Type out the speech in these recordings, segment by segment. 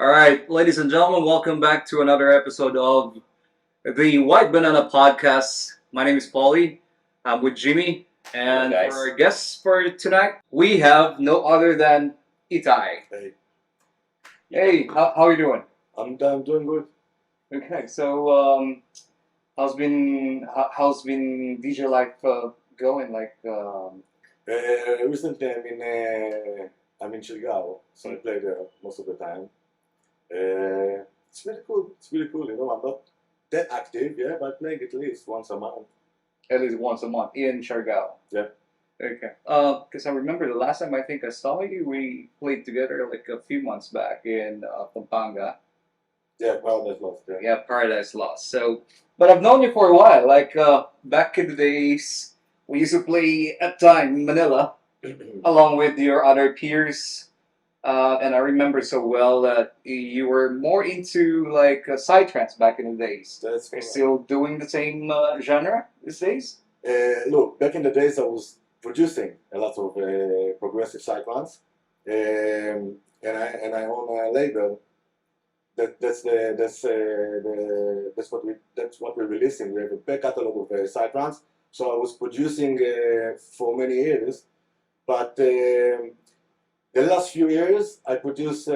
All right, ladies and gentlemen, welcome back to another episode of the White Banana Podcast. My name is Paulie. I'm with Jimmy, and Hello, guys. for our guests for tonight, we have no other than ETIC. Hey, Hey, how are you doing? I'm doing good. Okay, so how's been DJ life going? Recently, I'm in Chilgao, so I play there most of the time. It's really cool. It's really cool. You know, I'm not that active, yeah, but playing at least once a month. At least once a month in Siargao. Yeah. Okay. Because I remember the last time I think I saw you, we played together like a few months back in Pampanga. Yeah, Paradise Lost. Yeah. Yeah, Paradise Lost. So, but I've known you for a while. Like back in the days, we used to play at time in Manila along with your other peers. And I remember so well that you were more into like psytrance back in the days. That's Are you correct. still doing the same genre these days? Look, back in the days, I was producing a lot of progressive psytrance, and I own a label. That's what we're releasing. We have a back catalog of psytrance. So I was producing for many years, but the last few years I produce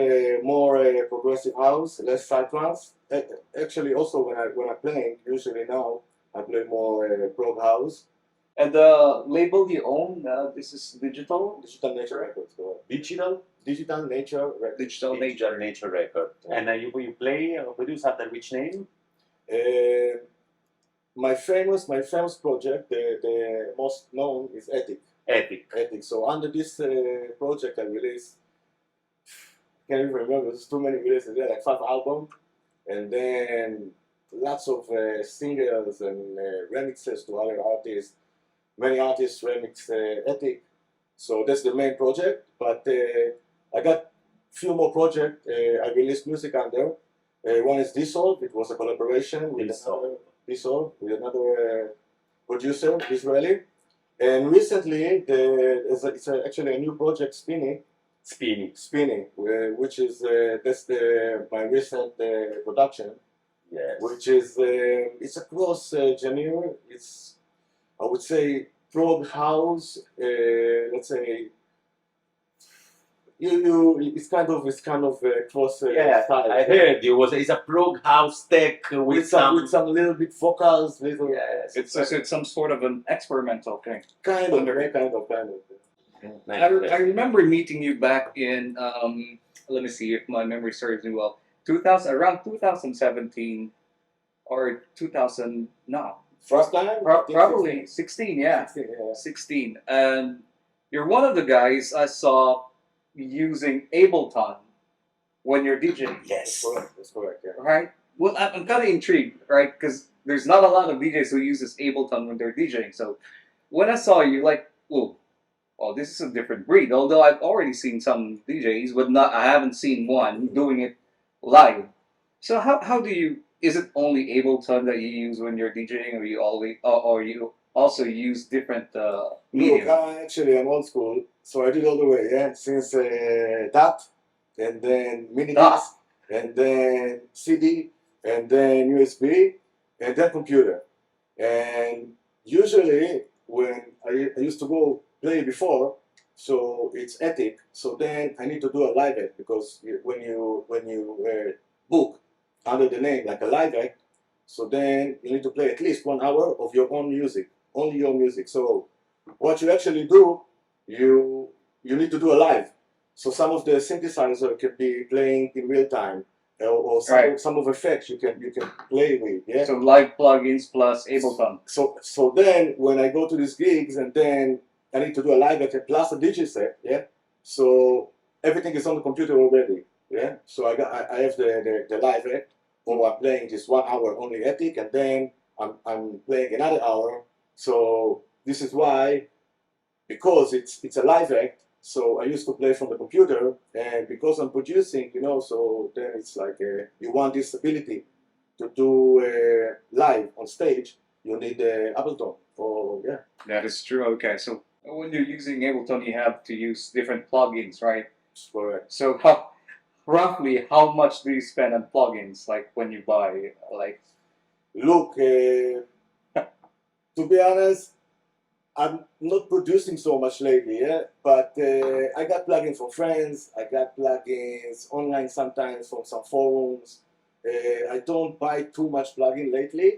more progressive house, less psytrance. Actually, also when I'm playing, usually now I play more prog house. And the label you own, this is digital? Digital Nature Records. Digital Digital Nature Records. Digital nature. Digital Nature Record. Yeah. And you play or produce under which name? My famous project, the most known is ETIC. ETIC. So under this project I released, can't even remember, there's too many releases there, like 5 albums, and then lots of singles and remixes to other artists. Many artists remix ETIC, so that's the main project. But I got few more projects I released music under. One is Dissolve. It was a collaboration with another producer, Israeli. And recently, it's actually a new project, Spini, which is that's my recent production, Yes. which is it's a cross genre. It's, I would say, prog house. Let's say it's kind of cross style. I heard it's a prog house tech with some little bit vocals, little Yes. It's some sort of an experimental thing. kind of. I remember meeting you back in, let me see if my memory serves me well, around 2017 or 2000, no, First time, probably 16, yeah. 16. And you're one of the guys I saw using Ableton when you're DJing, Yes. That's correct. Yeah. right? Well, I'm kind of intrigued, right? Because there's not a lot of DJs who uses Ableton when they're DJing. So when I saw you, like, oh, this is a different breed. Although I've already seen some DJs, but I haven't seen one doing it live. So how do you? Is it only Ableton that you use when you're DJing, or you also use different Look, medium? actually, I'm old school, so I did all the way. Yeah, since DAT, and then mini DAT. disc, and then CD, and then USB, and then computer. And usually, when I used to go play before, so it's ETIC. So then I need to do a live act, because when you book under the name like a live act, so then you need to play at least 1 hour of your own music, only your music. So what you actually do, you need to do a live. So some of the synthesizer can be playing in real time, or some of effects you can play with. Yeah. So live plugins plus Ableton. So then when I go to these gigs, and then I need to do a live act plus a DJ set. Yeah. So everything is on the computer already. Yeah. So I have the live act, or I'm playing just 1 hour only ETIC, and then I'm playing another hour. So this is why, because it's a live act, so I used to play from the computer, and because I'm producing, so then it's like you want this ability to do live on stage, you need Ableton. Or yeah, That is true. Okay, so when you're using Ableton, you have to use different plugins, right? correct. So roughly how much do you spend on plugins? Like when you buy, like Look, to be honest, I'm not producing so much lately, yeah. But I got plugins from friends. I got plugins online sometimes from some forums. I don't buy too much plugin lately,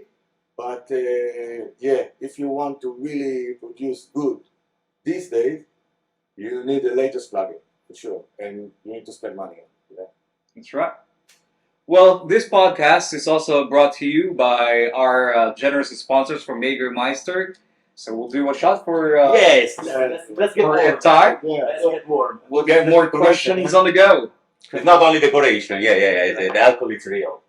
but yeah, if you want to really produce good these days, you need the latest plugin for sure, and you need to spend money on it. Yeah. that's right. Well, this podcast is also brought to you by our generous sponsors from Jägermeister. So we'll do a shot for Yes, let's get for warm. a tie. Yeah. Let's get warm. We'll get more questions on the go. It's not only decoration. Yeah. The alcohol is real.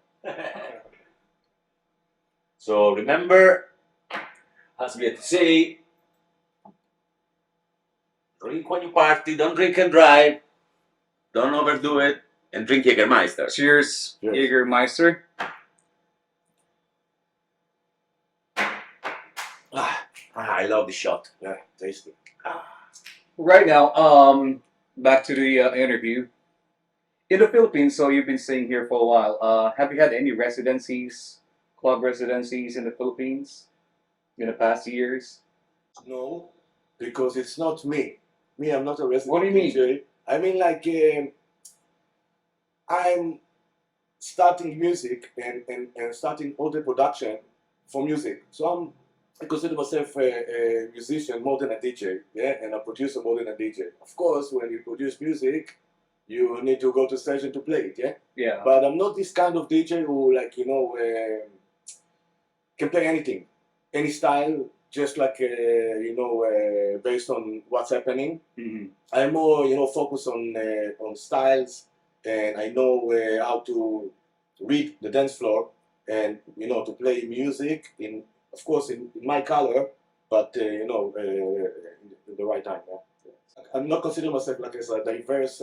So remember, as we had to say, drink when you party, don't drink and drive, don't overdo it, and drink Jägermeister. Cheers, Cheers. Jägermeister. I love the shot. Yeah, tasty. Right now, back to the interview. In the Philippines, so you've been staying here for a while. Have you had any residencies, club residencies in the Philippines in the past years? No, because it's not me. Me, I'm not a resident What do you mean? DJ. I mean, like, I'm starting music and starting all the production for music. So I consider myself a musician more than a DJ, yeah, and a producer more than a DJ. Of course, when you produce music, you need to go to station to play it, yeah. Yeah. But I'm not this kind of DJ who, like, can play anything, any style, just like based on what's happening. Mhm. I'm more, focused on styles, and I know how to read the dance floor, and to play music of course, in my color, but in the right time. Yeah. I'm not considering myself like as a diverse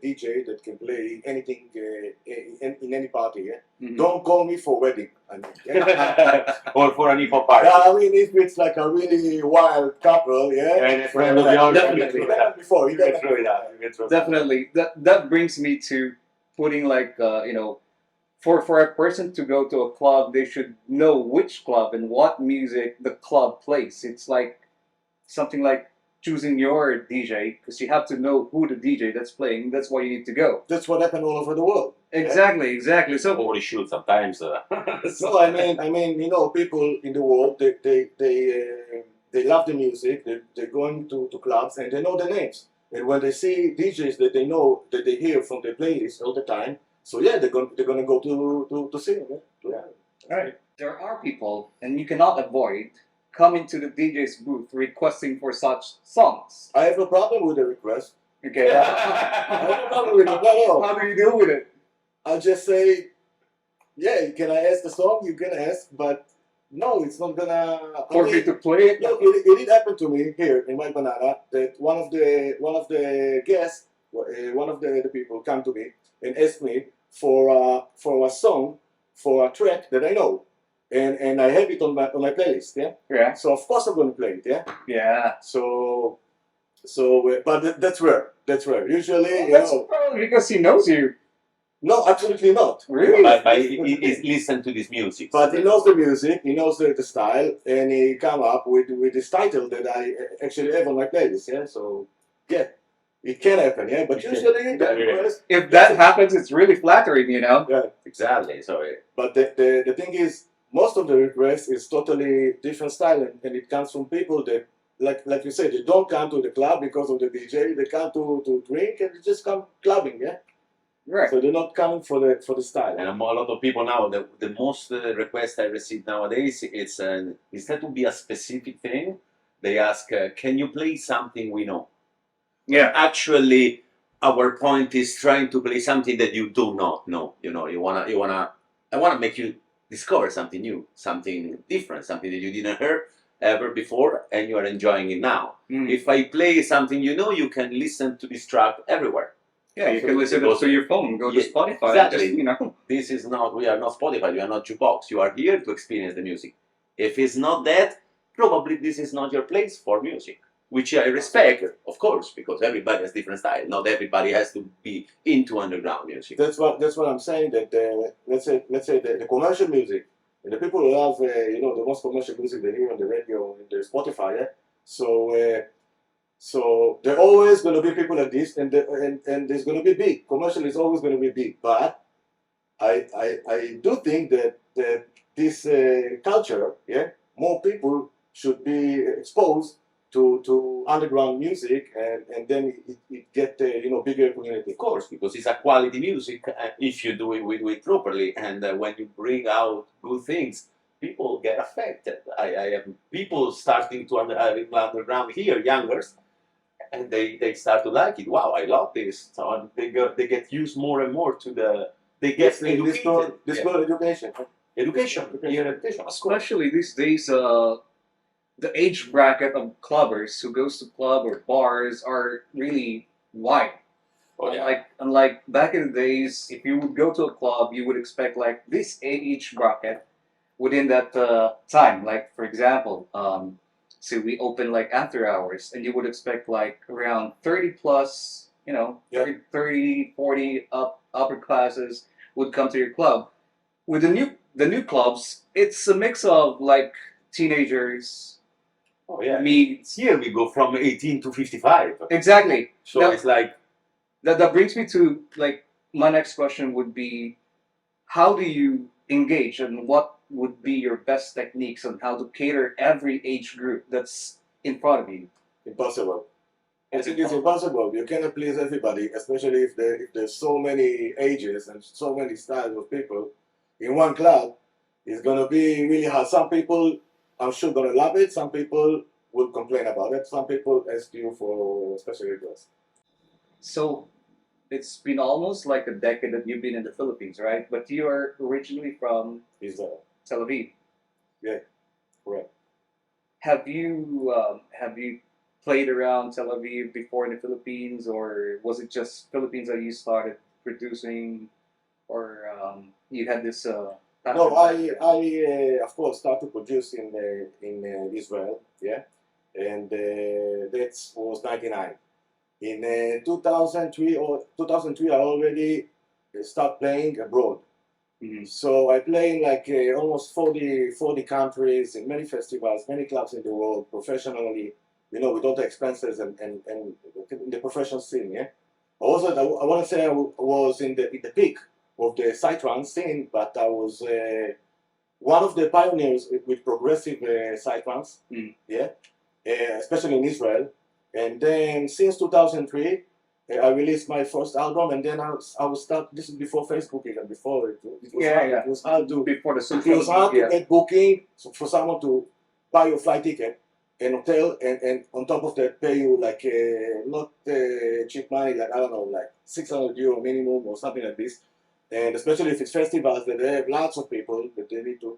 DJ that can play anything in any party. Yeah? Mhm. Don't call me for wedding. I mean, yeah? Or for an hippo party. I mean, if it's like a really wild couple, yeah. And a friend of yours, Definitely. you get through It happened before. You get through that. You get through that. Definitely. That brings me to putting like for a person to go to a club, they should know which club and what music the club plays. It's like something like choosing your DJ because you have to know who the DJ that's playing. That's why you need to go. That's what happened all over the world. Exactly. So Holy shoot, sometimes. So I mean, people in the world, they love the music. They're going to clubs and they know the names. And when they see DJs that they know that they hear from their playlist all the time, so yeah, they're gonna go to see them. Yeah. right. There are people, and you cannot avoid coming to the DJ's booth requesting for such songs. I have no problem with the request. Okay. I have no problem with it. No. How do you deal with it? I'll just say, yeah, can I ask the song? You can ask, but no, it's not gonna. For me to play it? Look, it did happen to me here in my banana that one of the guests, one of the people come to me and asked me for a song, for a track that I know, and I have it on my playlist. Yeah. Yeah. So of course I'm gonna play it. Yeah. Yeah. So but that's rare. That's rare. Usually, That's probably because he knows you. no, absolutely not. Really? But he listen to this music. But he knows the music, he knows the style, and he come up with this title that I actually have on my playlist. Yeah, so yeah, it can happen. Yeah, but usually If that happens, it's really flattering, Yeah, Exactly. So but the thing is, most of the requests is totally different style, and it comes from people that, like you said, they don't come to the club because of the DJ. They come to drink and they just come clubbing. Yeah. Right. So they're not coming for the style. and a lot of people now, the most request I receive nowadays, it's instead to be a specific thing, they ask, can you play something we know? Yeah. Actually, our point is trying to play something that you do not know. I wanna make you discover something new, something different, something that you didn't hear ever before, and you are enjoying it now. Mm. If I play something you know, you can listen to this track everywhere. Yeah, you can listen to your phone, go to Yeah, Spotify. exactly. Just, This is not, we are not Spotify, we are not jukebox. You are here to experience the music. If it's not that, probably this is not your place for music. which I respect, of course, because everybody has different style. Not everybody has to be into underground music. That's what I'm saying. That let's say the commercial music, and the people who love the most commercial music they hear on the radio and the Spotify. Yeah? So there are always going to be people like this, and there's going to be big. Commercial is always going to be big, but I do think that this culture, yeah, more people should be exposed to underground music, and then it get bigger community. Of course, because it's a quality music if you do it properly, and when you bring out good things, people get affected. I have people starting to underground here, youngers, and they start to like it. Wow, I love this. So they get used more and more to the. They get educated. This good education. Education. Yeah, education. Especially these days, the age bracket of clubbers who goes to club or bars are really wide. Oh, yeah. Unlike back in the days, if you would go to a club, you would expect like this age bracket within that time. Like for example, so we open like after hours, and you would expect like around 30 plus, Yeah. 30, 40 upper classes would come to your club. With the new clubs, it's a mix of like teenagers. Oh yeah. Meets Here we go from 18 to 55. exactly. So Now, it's like that brings me to like my next question would be, how do you engage, and what would be your best techniques on how to cater every age group that's in front of you? Impossible. I think it's impossible. You cannot please everybody, especially if there's so many ages and so many styles of people in one club. It's gonna be really hard. Some people, I'm sure, gonna love it. Some people will complain about it. Some people ask you for special requests. So it's been almost like a decade that you've been in the Philippines, right? But you are originally from Israel. Tel Aviv. Yeah, correct. Have you played around Tel Aviv before in the Philippines, or was it just Philippines that you started producing, or you had this? Passion No, back I there? of course started produce in Israel. Yeah, and that was '99. In 2003 or 2003, I already start playing abroad. Mhm. So I play in like almost 40 countries, in many festivals, many clubs in the world, professionally, with all the expenses and in the professional scene, yeah? Also, I want to say I was in the peak of the psytrance scene, but I was one of the pioneers with progressive psytrance, Mm. yeah? Especially in Israel. And then since 2003, I released my first album, and then I was start. This is before Facebook even. Before it was hard. Yeah. It was hard to. Before the It social was hard media. to get booking for someone to buy your flight ticket and hotel, and on top of that pay you like not cheap money, like I don't know, like 600 euro minimum or something like this. And especially if it's festivals that they have lots of people that they need to.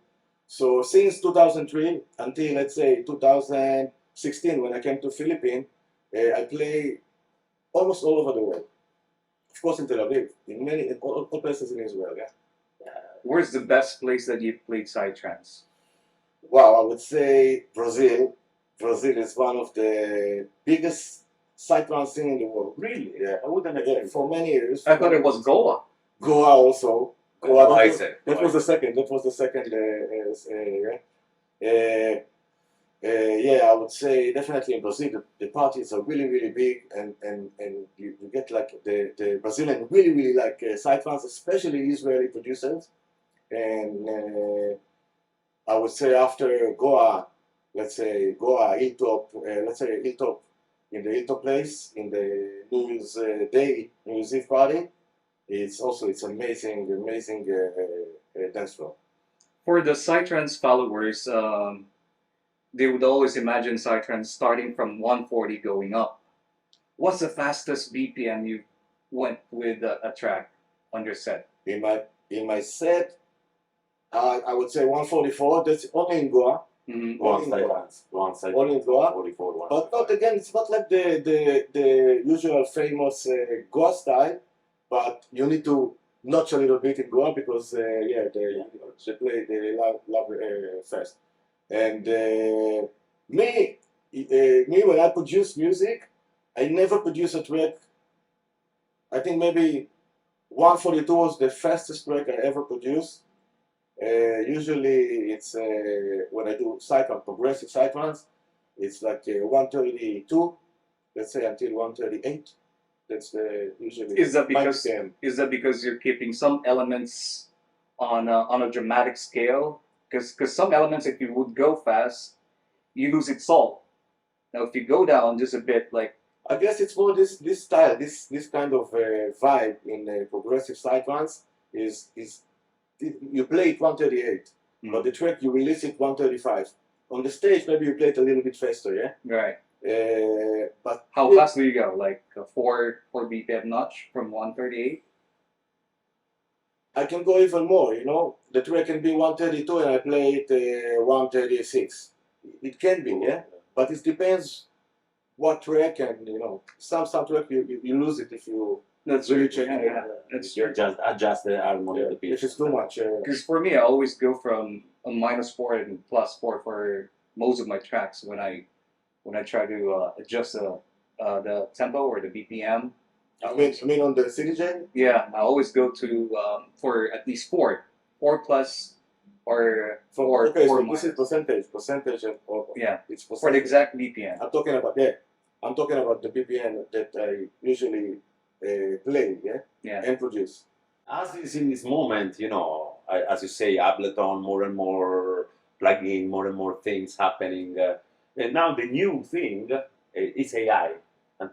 So since 2003 until let's say 2016, when I came to Philippines, I play almost all over the world. Of course, in Tel Aviv, in all places in Israel. Yeah. Where's the best place that you've played psytrance? Wow, I would say Brazil. Brazil is one of the biggest psytrance scene in the world. really, Yeah, I wouldn't yeah, expect. for many years. I thought it was Goa. Goa also. Goa. Oh, I said. That was the second. That was the second. Yeah. Yeah, I would say definitely in Brazil the parties are really really big, and you get like the Brazilian really like psytrance, especially Israeli producers, and I would say after Goa, let's say Goa Hilltop, let's say Hilltop in the Hilltop place in the New Year's Day, New Year's Eve party, it's amazing dance floor. For the psytrance followers, they would always imagine psytrance starting from 140 going up. What's the fastest BPM you went with a track on your set? In my set, I would say 144. That's only in Goa. Mhm. One side, Only in Goa. 44, one But not side. again. It's not like the usual famous Goa style. But you need to notch a little bit in Goa because they play they love fast. And me, Me, when I produce music, I never produce a track. I think maybe 142 was the fastest track I ever produced. Usually it's when I do cycle progressive cyclones, it's like 132, let's say until 138. That's the usually Is that my because BPM. is that because you're keeping some elements on a dramatic scale? Because some elements, if you would go fast, you lose its soul. Now, if you go down just a bit, like I guess it's more this style, this kind of vibe in progressive cyclones is you play it 138, but the track you release it 135. On the stage, maybe you play it a little bit faster, yeah. right. But How fast do you go? Like a four BPM notch from 138? I can go even more. You know, the track can be 132 and I play it 136. It can be, yeah. But it depends what track, and you know, some track you lose it if you That's really really change it. yeah. That's You true. just adjust the harmony of the pitch. If it's too much. Because for me, I always go from a -4 and +4 for most of my tracks when I try to adjust the tempo or the BPM. I mean on the CDJ. Yeah, I always go to for at least four plus or four. Okay, four so this is percentage of yeah it's for the percentage. exact BPM. I'm talking about I'm talking about the BPM that I usually play, Yeah. and produce. As is in this moment, you know, as you say, Ableton, more and more plugin, more and more things happening. And now the new thing is AI, and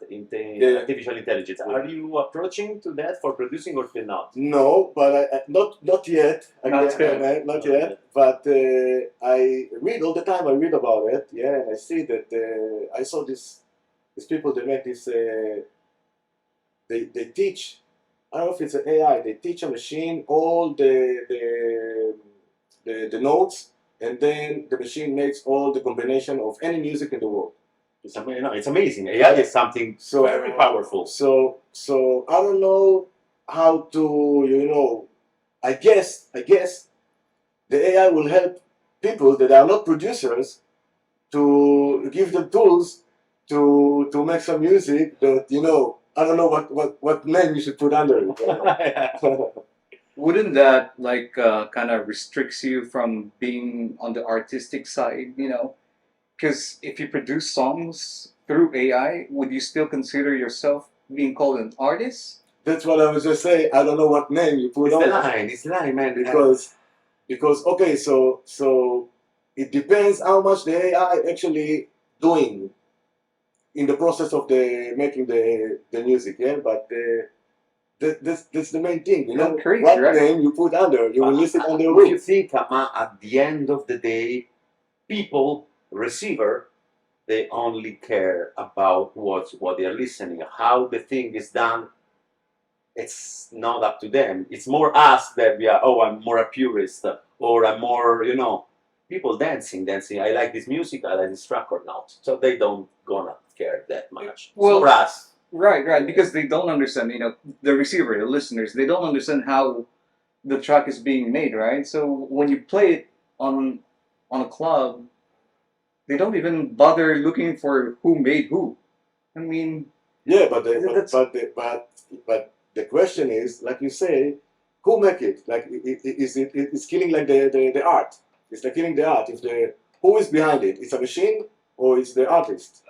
artificial intelligence. Are you approaching to that for producing or still not? No, but not yet. Not yet. But I read all the time. I read about it. Yeah, and I see that I saw these people. They make this. They teach. I don't know if it's an AI. They teach a machine all the notes, and then the machine makes all the combination of any music in the world. It's amazing. AI is something very powerful. So I don't know how to, you know, I guess the AI will help people that are not producers to give them tools to make some music that, you know, I don't know what name you should put under it. Wouldn't that like kind of restricts you from being on the artistic side? You know, because if you produce songs through AI, would you still consider yourself being called an artist? That's what I was just saying. I don't know what name you put It's on the it. line. It's the line, man. Because okay, so it depends how much the AI actually doing in the process of the making the music, yeah. But that's the main thing, you know. Crazy, what right? name you put under, you release it under If root. you think, at the end of the day, people, receiver, they only care about what they're listening, how the thing is done. It's not up to them. It's more us that we are. Oh, I'm more a purist, or I'm more, you know, people dancing. I like this music. I like this track or not. So they don't gonna care that much. Well, for us, right, because they don't understand. You know, the receiver, the listeners, they don't understand how the track is being made, right? So when you play it on a club, they don't even bother looking for who made who. I mean, Yeah, but the question is, like you say, who make it? Like, it's killing like the art. It's like killing the art. If the who is behind it? It's a machine or it's the artist?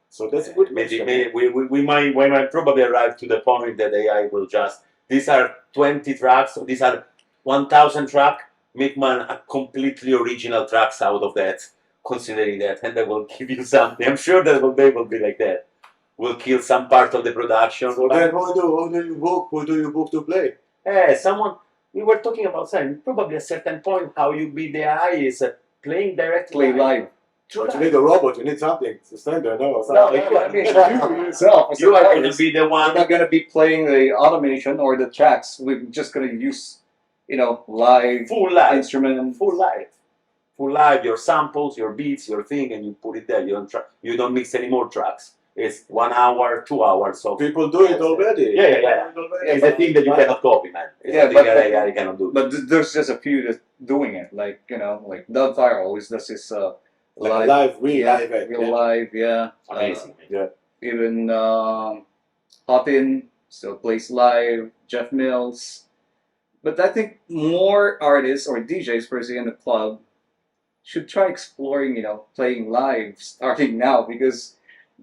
So that's a good question. maybe we might probably arrive to the point that AI will just, these are 20 tracks, or these are 1,000 tracks, make man a completely original tracks out of that, considering that, and they will give you something. I'm sure that they will be like that. Will kill some part of the production. So then who do you book? Who do you book to play? Someone, we were talking about saying, probably a certain point, how you be the AI is playing directly live. But you need a robot, you need something to stand there, no? No, I mean, you yourself. as you an are going to artist, be the you're one. not going to be playing the automation or the tracks. We're just going to use, you know, live Full live. instrument. Full live, your samples, your beats, your thing, and you put it there. You don't mix any more tracks. It's 1 hour, 2 hours. So people do it already. Yeah. It's a thing that you cannot copy, man. It's a thing that AI cannot do. But there's just a few that's doing it. Like, you know, like Doug Fire always does his Like a live, real yeah, live act. real Yeah. live, yeah. Amazing. Even Hoppin still plays live. Jeff Mills. But I think more artists or DJs per se in the club should try exploring, playing live starting now because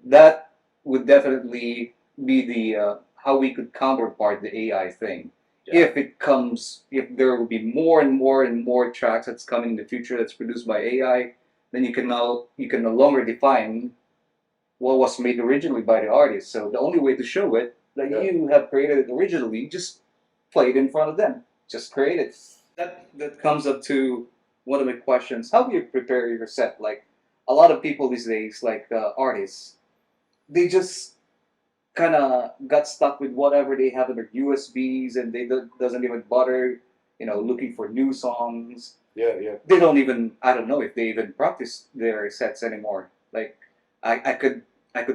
that would definitely be the how we could counterpart the AI thing. Yeah. If there will be more and more and more tracks that's coming in the future that's produced by AI, then you can no longer define what was made originally by the artist. So the only way to show it that Yeah. you have created it originally, just play it in front of them. Just create it. That comes up to one of my questions. How do you prepare your set? Like a lot of people these days, like artists, they just kind of got stuck with whatever they have in their USBs, and they doesn't even bother, looking for new songs. Yeah, yeah. They don't even. I don't know if they even practice their sets anymore. Like I could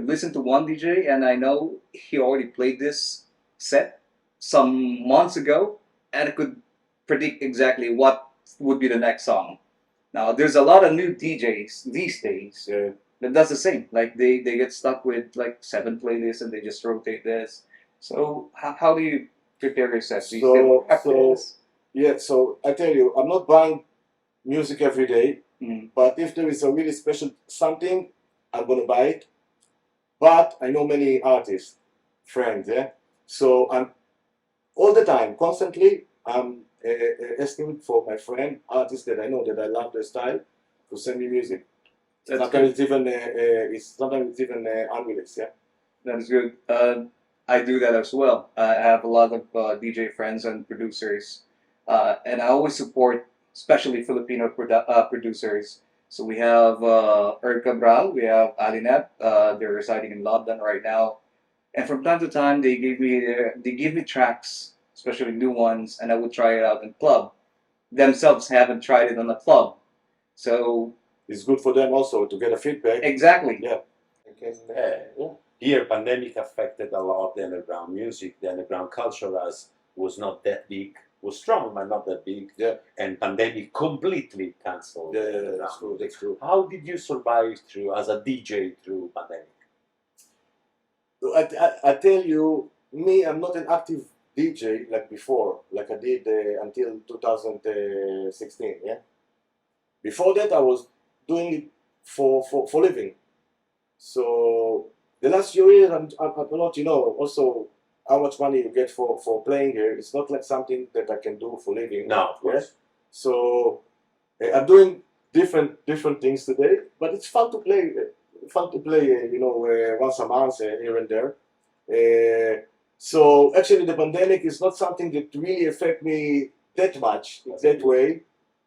listen to one DJ and I know he already played this set some months ago, and I could predict exactly what would be the next song. Now there's a lot of new DJs these days Yeah. that does the same. Like they get stuck with like 7 playlists and they just rotate this. So how do you prepare your sets? Do you still practice? Yeah, so I tell you, I'm not buying music every day, but if there is a really special something, I'm gonna buy it. But I know many artists, friends, yeah. So I'm all the time, constantly, I'm asking for my friend, artists that I know that I love their style, to send me music. That's Sometimes good. sometimes it's even unreleased, yeah. That is good. I do that as well. I have a lot of DJ friends and producers, and I always support, especially Filipino producers. So we have Cabral, we have Alinep. They're residing in London right now, and from time to time they give me tracks, especially new ones, and I would try it out in club. Themselves haven't tried it on a club, so It's good for them also to get a feedback. exactly. Yeah. Yeah. Here, pandemic affected a lot the underground music. The underground culture as was not that big, was strong but not that big. Yeah. And pandemic completely cancelled. Yeah, the that's underground true. music. That's true. How did you survive through as a DJ through pandemic? I tell you, me, I'm not an active DJ like before, like I did until 2016. Yeah. Before that, I was doing it for living. So the last few years, I'm not, also how much money you get for playing here. It's not like something that I can do for living. No, of course. Yeah? So I'm doing different things today, but it's fun to play. Once a month here and there. So actually, the pandemic is not something that really affect me that much that way.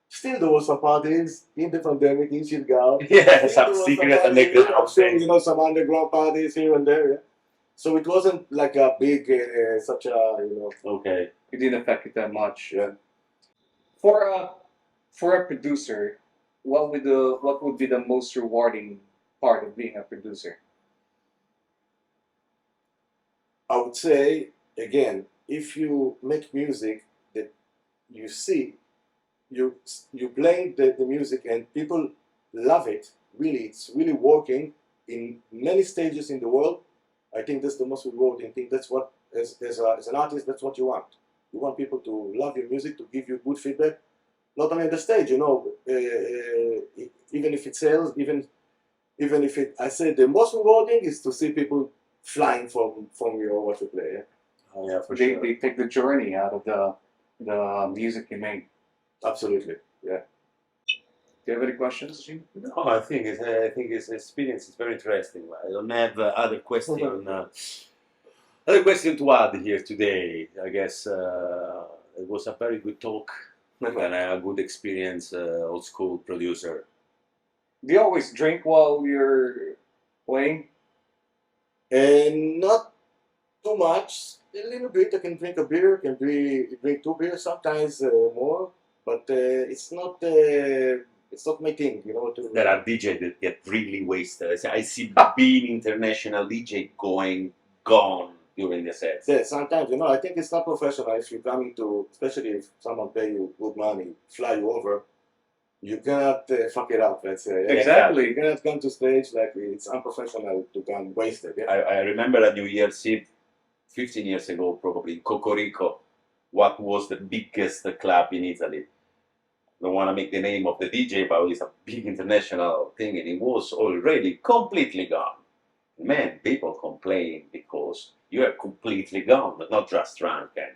Still, there were some parties in the pandemic in Chilgao. Yeah, Still, some there were secret parties, underground I'm sure, things. some underground parties here and there. Yeah? So it wasn't like a big, such a. Okay. It didn't affect it that much. Yeah. For a producer, what would be the most rewarding part of being a producer? I would say again, if you make music that you see, you playing the music and people love it. Really, it's really working in many stages in the world. I think that's the most rewarding thing. That's what, as an artist, that's what you want. You want people to love your music, to give you good feedback, not only on the stage. Even if it sells, even if it, I say the most rewarding is to see people flying from your what you play. Yeah? Oh, yeah, for They sure. they take the journey out of the music you make. Absolutely. Yeah. Do you have any questions, Gene? No, I think his experience is very interesting. I don't have other question. Other question to add here today. I guess it was a very good talk and a good experience. Old school producer. Do you always drink while you're playing? And not too much. A little bit. I can drink a beer. Can drink 2 beers sometimes more. But it's not. It's not my thing. There are DJs that get really wasted. I see being international DJ gone during the sets. Yeah, sometimes I think it's not professional if you're coming to, especially if someone pay you good money, fly you over. you cannot fuck it up. Let's say Exactly. You cannot come to stage like it's unprofessional to come wasted. Yeah? I remember a New Year's Eve 15 years ago, probably in Cocorico, what was the biggest club in Italy. I don't want to make the name of the DJ, but it's a big international thing, and it was already completely gone. Man, people complain because you are completely gone, but not just drunk and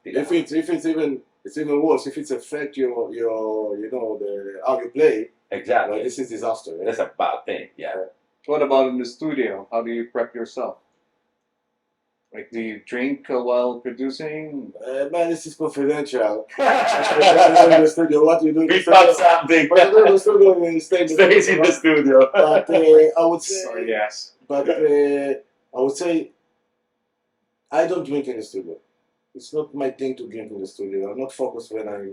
If it's even worse, if it's affect your you know the how you play, exactly, this is disaster. Yeah? that's a bad thing. Yeah. What about in the studio? How do you prep yourself? Like, do you drink while producing? Man, this is confidential. In the studio, what you do in the We studio? found something. What you do in the studio, you stay in the Stays in the studio. But I would say, Sorry, yes. but I would say, I don't drink in the studio. It's not my thing to drink in the studio. I'm not focused when I'm,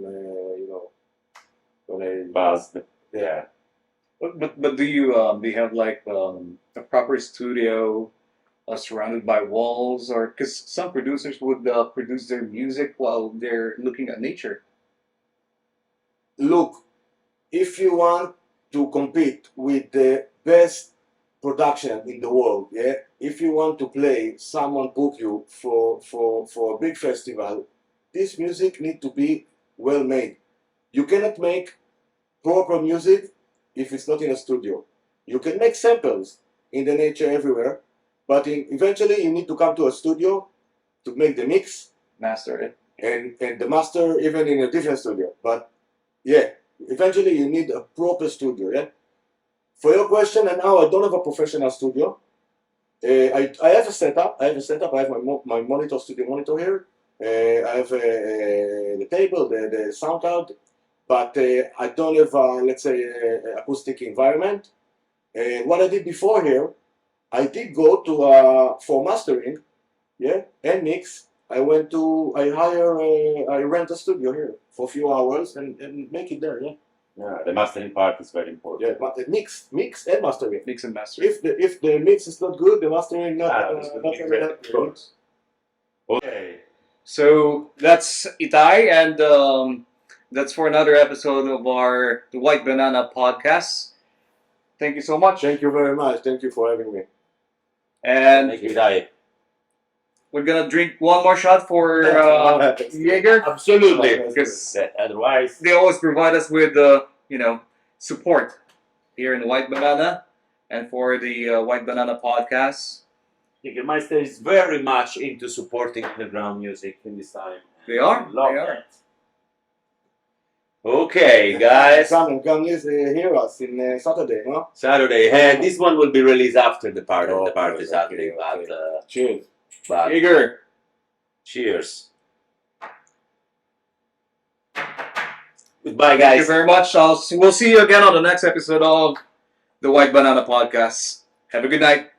you know, when I. Buzzed. Yeah. But do you have like a proper studio surrounded by walls, or because some producers would produce their music while they're looking at nature? Look, if you want to compete with the best production in the world, yeah, if you want to play, someone book you for a big festival, this music need to be well made. You cannot make proper music if it's not in a studio. You can make samples in the nature everywhere, but eventually you need to come to a studio to make the mix Master it. and the master even in a different studio. But yeah, eventually you need a proper studio. Yeah. For your question, and now I don't have a professional studio. I have a setup. I have my monitor, studio monitor here. I have the table, the sound card, but I don't have, let's say, acoustic environment. What I did before here, I did go to for mastering, yeah, and mix. I rent a studio here for a few hours and make it there, yeah. Yeah, the mastering part is very important. Yeah, but the mix and mastering. Mix and master. If the mix is not good, the mastering not It's not gonna be gonna great, help of you. course. Okay. So that's Itai, and that's for another episode of our The White Banana podcast. Thank you so much. Thank you very much. Thank you for having me. And Thank you, Dai. we're gonna drink one more shot for Jaeger. Absolutely. Because Otherwise, they always provide us with support here in the White Banana and for the White Banana podcast. Jägermeister is very much into supporting underground music in this time. They are. Love They are. that. Okay, guys. Come hear us in Saturday, no? Saturday. This one will be released after the party. The party Okay, Saturday, okay. but Cheers. Jaeger. cheers. Goodbye, Thank you guys. very much. We'll see you again on the next episode of the White Banana podcast. Have a good night.